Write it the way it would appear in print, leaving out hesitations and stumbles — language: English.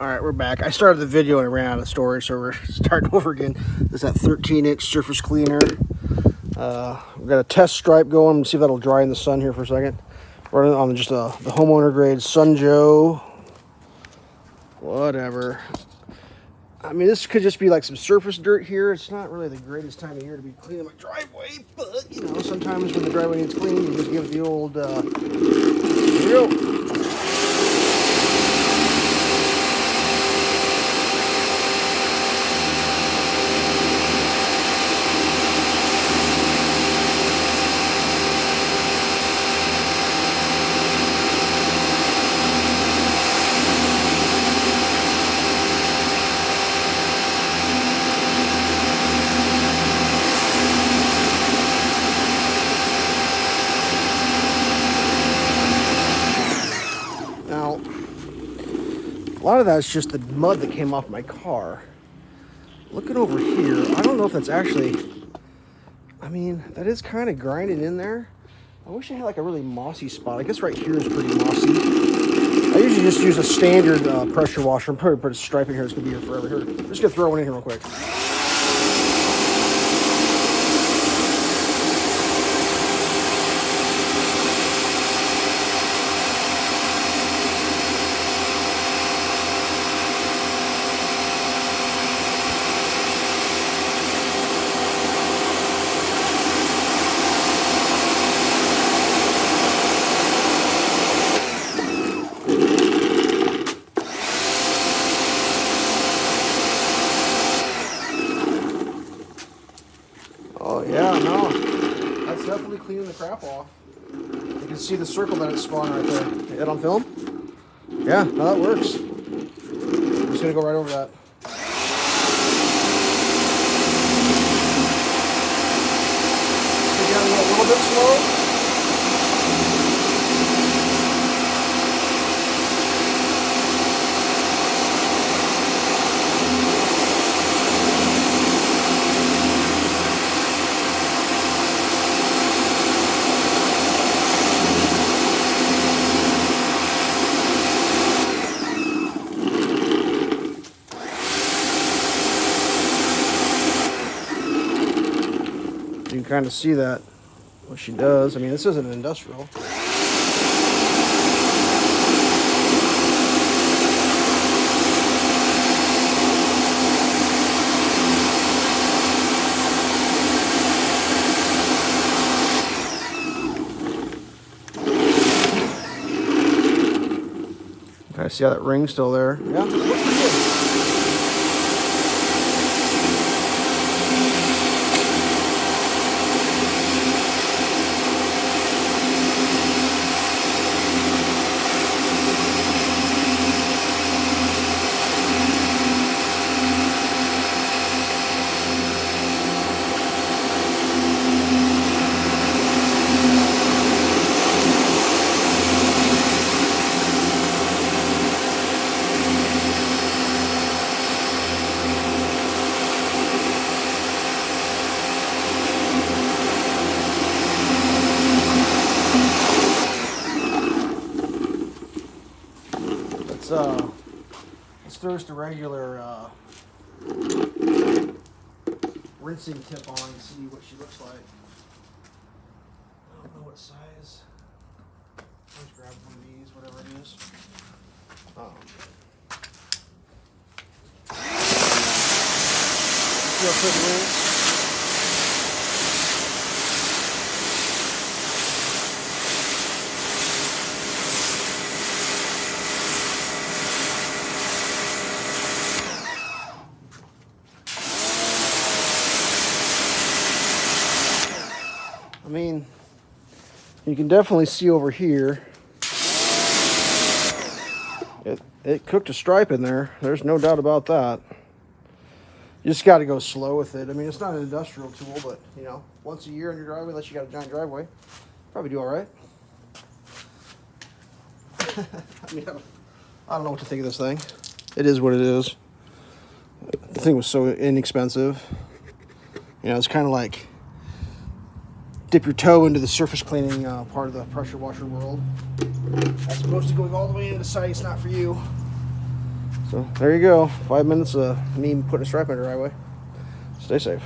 All right, we're back. I started the video and it ran out of storage, so we're starting over again. This is that 13-inch surface cleaner. We've got a test stripe going. Let's see if that'll dry in the sun here for a second. Running on just the homeowner grade Sun Joe. Whatever. I mean, this could just be like some surface dirt here. It's not really the greatest time of year to be cleaning my driveway, but you know, sometimes when the driveway needs clean, you just give it the old, here we go. A lot of that's just the mud that came off my car. Looking over here, I don't know if that's actually, I mean, that is kind of grinding in there. I wish I had like a really mossy spot. I guess right here is pretty mossy. I usually just use a standard pressure washer. I'm probably put a stripe in here. It's gonna be here forever. Here, I'm just gonna throw one in here real quick. Oh yeah, no, that's definitely cleaning the crap off. You can see the circle that it spawned right there. Is that on film? Yeah, no, that works. I'm just gonna go right over that. Take it a little bit slow. You can kind of see that, what she does. I mean, this isn't an industrial. Kind of see how that ring's still there. Yeah, looks pretty good. Let's throw just a regular rinsing tip on and see what she looks like. I don't know what size. Let's grab one of these, whatever it is. Real quick rinse. I mean, you can definitely see over here, it cooked a stripe in there. There's no doubt about that. You just got to go slow with it. I mean, it's not an industrial tool, but, you know, once a year in your driveway, unless you got a giant driveway, probably do all right. I mean, I don't know what to think of this thing. It is what it is. The thing was so inexpensive. You know, it's kind of like dip your toe into the surface cleaning part of the pressure washer world, as opposed to going all the way into the site. It's not for you. So there you go. 5 minutes of me putting a stripe in the driveway. Stay safe.